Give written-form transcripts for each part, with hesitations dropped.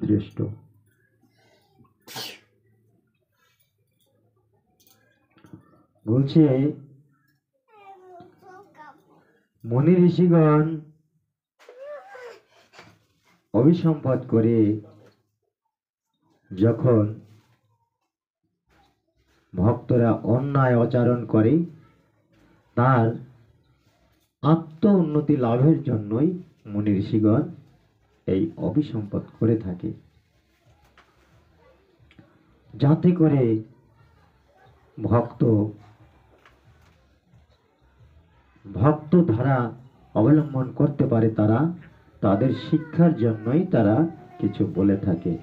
শ্রেষ্ঠ। বলছে মুনি ঋষিগণ অভিসম্পাদ করে যখন ভক্তরা অন্যায় আচরণ করে তার আত্ম উন্নতি লাভের জন্যই মুনি ঋষিগণ এই অভিসম্পাদ করে থাকে, যাতে করে ভক্ত ধারা অবলম্বন করতে পারে। তারা তাদের শিক্ষার জন্যই তারা কিছু বলে থাকে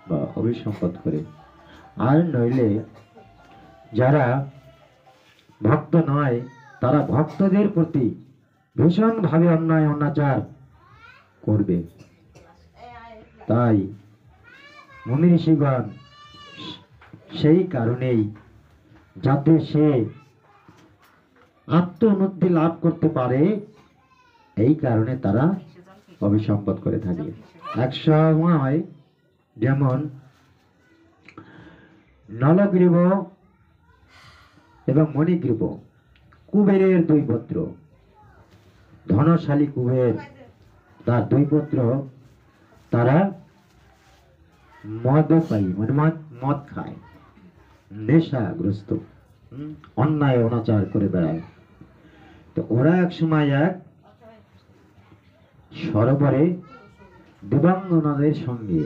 বা অভিসম্পাদ করে। আর নইলে যারা ভক্ত নয় তারা ভক্তদের প্রতি ভীষণভাবে অন্যায় অনাচার করবে। তাই মুনি ঋষিগণ সেই কারণেই যাতে সে আত্ম উন্নতি লাভ করতে পারে এই কারণে তারা অভিসম্পাদ করে থাকে। এক সময় যেমন নলগ্রীব এবং মণিগ্রীব কুবেরের দুই পুত্র, ধনশালী কুবের তার দুই পুত্র, তারা মদপায়ী মানে মদ খায়, নেশাগ্রস্ত, অন্যায় অনাচার করে বেড়ায়। তো ওরা এক সময় এক সরোবরে দেবাঙ্গনাদের সঙ্গে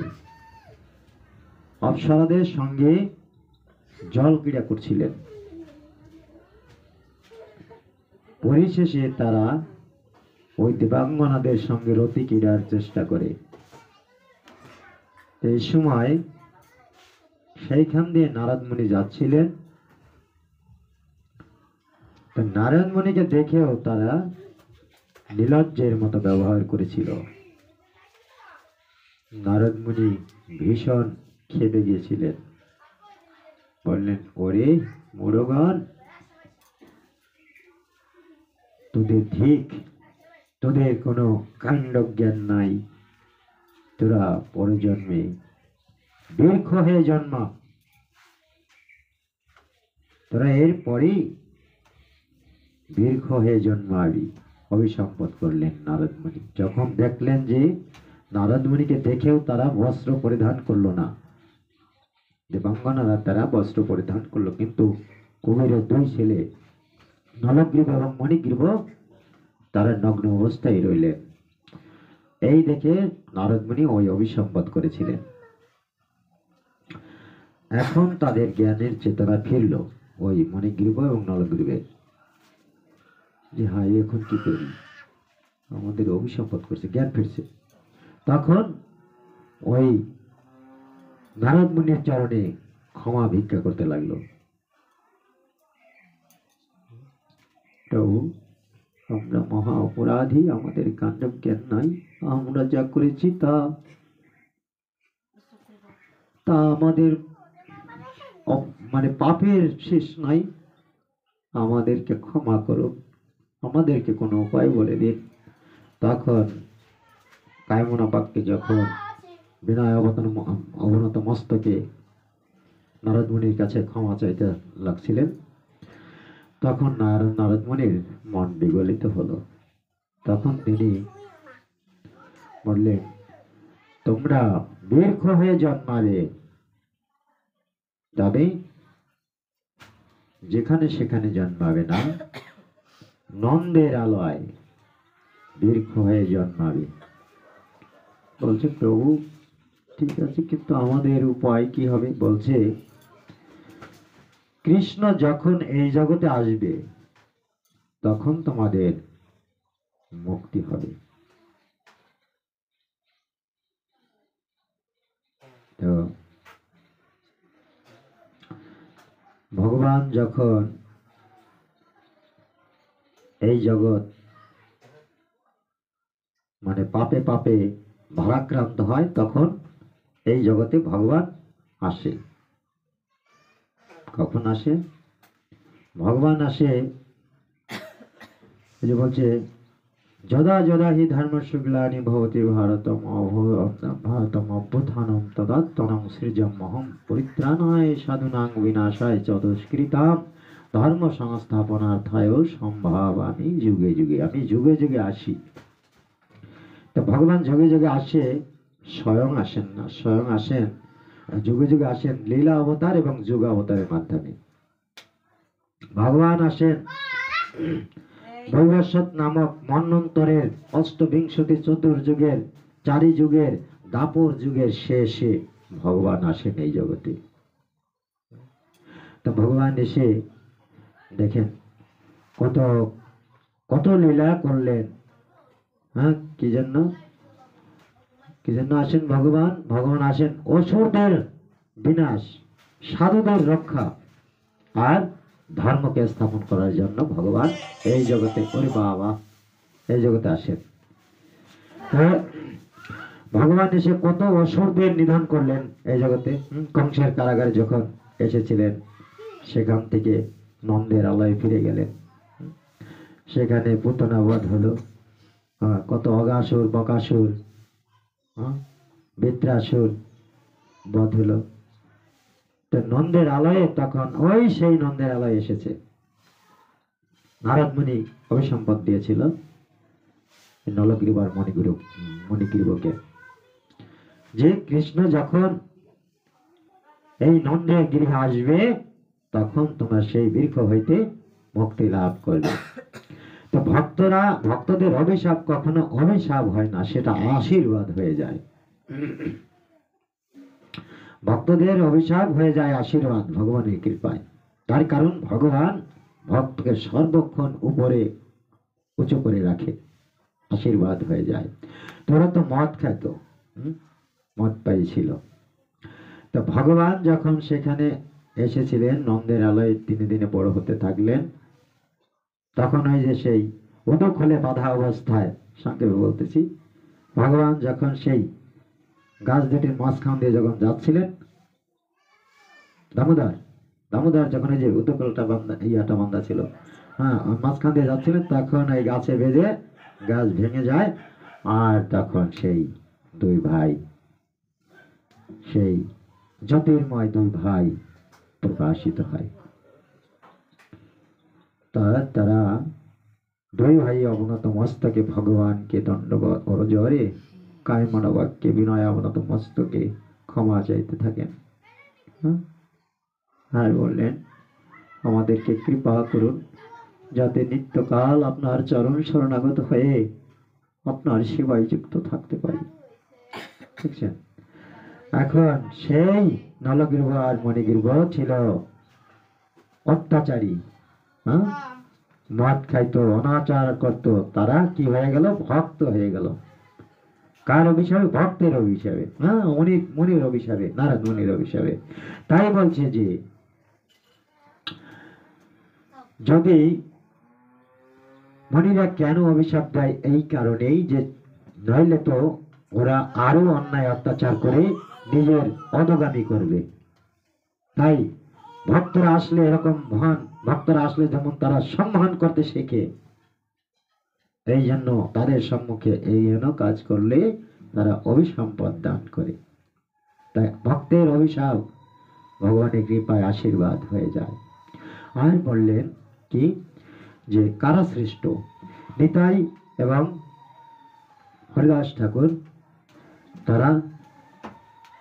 অপ্সরাদের সঙ্গে জল ক্রীড়া করছিলেন। পরিশেষে তারা ওই দেবাঙ্গনাদের সঙ্গে রতি ক্রীড়ার চেষ্টা করে। এই সময় সেইখান দিয়ে নারদ মুনি যাচ্ছিলেন। নারদ মুনিকে দেখেও তারা নির্লজ্জের মতো ব্যবহার করেছিল। নারদ মুনি ভীষণ খেপে গিয়েছিলেন, বললেন, ওরে মূঢ়গণ, তোদের ঠিক, তোদের কোনো কাণ্ড জ্ঞান নাই, তোরা পরজন্মে বৃক্ষ হয়ে জন্মা, তোরা এরপরই বৃক্ষ হয়ে জন্মাবি। অভিসম্পাদ করলেন নারদ মুনি। যখন দেখলেন যে নারদ মুনিকে দেখেও তারা বস্ত্র পরিধান করলো না, দেবাঙ্গনারা তারা বস্ত্র পরিধান করলো, কিন্তু কুবেরের দুই ছেলে নলগ্রীব এবং মণিগ্রীব তারা নগ্ন অবস্থায় রইলেন। এই দেখে নারদ মুনি ওই অভিসম্পাদ করেছিলেন। এখন তাদের জ্ঞানের চেতনা ফিরল ওই মণিগ্রীব এবং নলগ্রীবের, যে হাই এখন কি করি, আমাদের অভিসম্পাদ করছে, জ্ঞান ফিরছে। তখন ওই নারদ মুনির চরণে ক্ষমা ভিক্ষা করতে লাগলো। প্রভু, আমরা মহা অপরাধী, আমাদের কাণ্ড জ্ঞান নাই, আমরা যা করেছি তা আমাদের মানে পাপের শেষ নাই, আমাদেরকে ক্ষমা করো, আমাদেরকে কোনো উপায় বলে দিন। তখন কায়মনা বাক্যে যখন বিনয় অবনত মস্তকে নারদ মুনির কাছে ক্ষমা চাইতে লাগছিলেন, তখন নারদ মুনির মন বিগলিত হলো। তখন তিনি বললেন, তোমরা বৃক্ষ হয়ে জন্মাবে, তবে যেখানে সেখানে জন্মাবে না, নন্দের আলয় বৃক্ষ হয়ে জন্মাবে। বলছে, প্রভু ঠিক আছে, কিন্তু আমাদের উপায় কি হবে? বলছে, কৃষ্ণ যখন এই জগতে আসবে তখন তোমাদের মুক্তি হবে। তো ভগবান যখন এই জগৎ মানে পাপে পাপে ভারাক্রান্ত হয়, তখন এই জগতে ভগবান আসে। কখন আসে? ভগবান আসে, যে বলছে যদা যদা হি ধর্মস্য গ্লানি ভবতি ভারতম অভ্যুত্থানম তদাত্তনং সৃজমহং পরিত্রাণায় সাধুনাং বিনাশায় চ দুষ্কৃতাম ধর্ম সংস্থাপনার্থায় সম্ভাবামি যুগে যুগে। আমি যুগে যুগে আসি। তো ভগবান যুগে যুগে আসে, স্বয়ং আসেন না, স্বয়ং আসেন যুগে যুগে আসেন লীলা অবতার এবং যুগ অবতারের মাধ্যমে। ভগবান আসেন ভবিষ্যৎ নামক মন্বন্তরের অষ্টবিংশতি চতুর্যুগের চারি যুগের দাপর যুগের শেষে ভগবান আসেন এই জগতে। তো ভগবান এসে দেখেন কত কত লীলা করলেন। হ্যাঁ, কি জন্য আসেন ভগবান? ভগবান আসেন অসুরদের বিনাশ, সাধুদের রক্ষা আর ধর্মকে স্থাপন করার জন্য ভগবান এই জগতে, ওরে বাবা, এই জগতে আসেন। ভগবান এসে কত অসুরদের নিধন করলেন এই জগতে। কংসের কারাগারে যখন এসেছিলেন, সেখান থেকে নন্দের আলয়ে ফিরে গেলেন, সেখানে পুতনা বধ হলো। কত অগাসুর, বকাসুর, বৃত্রাসুর বধ হলো। তো নন্দের আলয়ে তখন ওই সেই নন্দের আলয়ে এসেছে নারদ মুনি অভিসম্পদ দিয়েছিল নলগ্রীব আর মণিগ্রীবকে, যে কৃষ্ণ যখন এই নন্দের গৃহে আসবে তখন তোমার সেই বৃক্ষ হইতে মুক্তি লাভ করবে। তো ভক্তদের অভিশাপ কখনো অভিশাপ হয় না, সেটা আশীর্বাদ হয়ে যায়। ভক্তদের অভিশাপ হয়ে যায় আশীর্বাদ ভগবানের কৃপায়। তার কারণ ভগবান ভক্তকে সর্বক্ষণ উপরে উঁচু করে রাখে, আশীর্বাদ হয়ে যায়। তোরা তো মদ খাইত, মদ পাইছিল। তো ভগবান যখন সেখানে এসেছিলেন নন্দের আলয়ে, দিনে দিনে বড় হতে থাকলেন, তখন ওই যে সেই উদখলে বাধা অবস্থায়, সংক্ষেপে বলতেছি, ভগবান যখন সেই গাছ দুটির মাঝখান দিয়ে যখন যাচ্ছিলেন, দামোদর যখন এই যে উদকলটা বান্ধা ছিল, হ্যাঁ, মাঝখান দিয়ে যাচ্ছিলেন, তখন এই গাছে বেঁধে গাছ ভেঙে যায়, আর তখন সেই দুই ভাই, সেই জ্যোতির্ময় দুই ভাই প্রকাশিত হয়। তারা দুই ভাই অবনত মস্তকে ভগবানকে দণ্ডবত করজোরে কায়মন বাক্যে বিনয় অবনত মস্তকে ক্ষমা চাইতে থাকেন। আর বললেন, আমাদেরকে কৃপা করুন যাতে নিত্যকাল আপনার চরণ শরণাগত হয়ে আপনার সেবায় যুক্ত থাকতে পারি। দেখছেন, এখন সেই নলগ্রীব আর মণিগ্রীব ছিল অত্যাচারী, মদ খাইতো, অনাচার করতো, তারা কি হয়ে গেল? ভক্ত হয়ে গেল। কার অভিশাপে? ভক্তের অভিশাপে, মুনির অভিশাপে, নারদ মুনির অভিশাপে। তাই বলছে যে যদি মুনিরা কেন অভিশাপ দেয়? এই কারণেই যে নইলে তো ওরা আরো অন্যায় অত্যাচার করে নিজের অধোগামী করবে। তাই ভক্তরা আসলে এরকম মহান ভক্তরা আসলে যেমন তারা সম্মান করতে শেখে, এই জন্য তাদের সম্মুখে এই হেন কাজ করলে তারা অভিসম্পদ দান করে। তাই ভক্তের অভিশাপ ভগবানের কৃপায় আশীর্বাদ হয়ে যায়। আর বললেন কি, যে কারা শ্রেষ্ঠ? নিতাই এবং হরিদাস ঠাকুর, তারা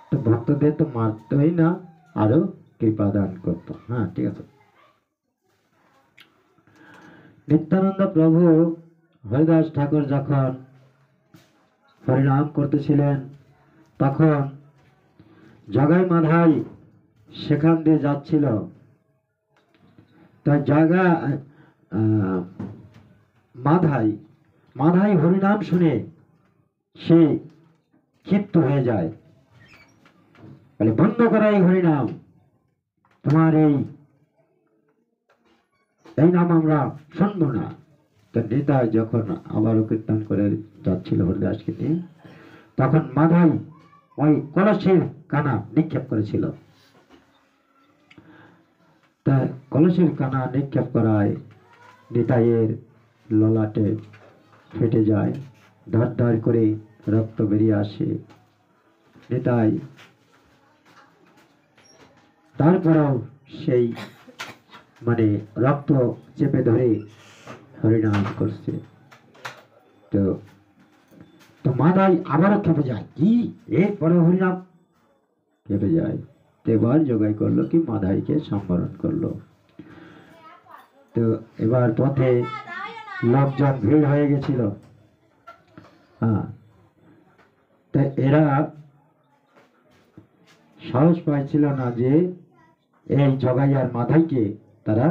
তো ভক্তদের তো মারতই না, আরো কৃপা দান করতো। হ্যাঁ, ঠিক আছে। নিত্যানন্দ প্রভু হরিদাস ঠাকুর যখন হরিনাম করতেছিলেন, তখন জগাই মাধাই সেখান দিয়ে যাচ্ছিল। তাই মাধাই হরিনাম শুনে সে ক্ষিপ্ত হয়ে যায়, বলে, বন্ধ করা এই হরিনাম, তোমার এই নাম আমরা শুনবো না। তো নেতা যখন আবারও কীর্তন করে যাচ্ছিল হরিদাসকে নিয়ে, তখন মাধাই ওই কলসের কানা নিক্ষেপ করেছিল। তা কলসের কানা নিক্ষেপ করায় নিতাইয়ের ললাটে ফেটে যায়, ধর ধর করে রক্ত বেরিয়ে আসে। নিতাই তারপরেও সেই মানে রক্ত চেপে ধরে হরিনাম করছে। তো তো মাদাই আবারও খেপে যায়, কি এরপরে হরিনাম, খেপে যায়। তো এবার জোগাই করলো কি মাদাইকে সম্বরণ করলো। তো এবার পথে লোকজন ভিড় হয়ে গেছিল। হ্যাঁ, তা এরা সাহস পাইছিল না যে এই জগাইয়ার মাথাইকে তারা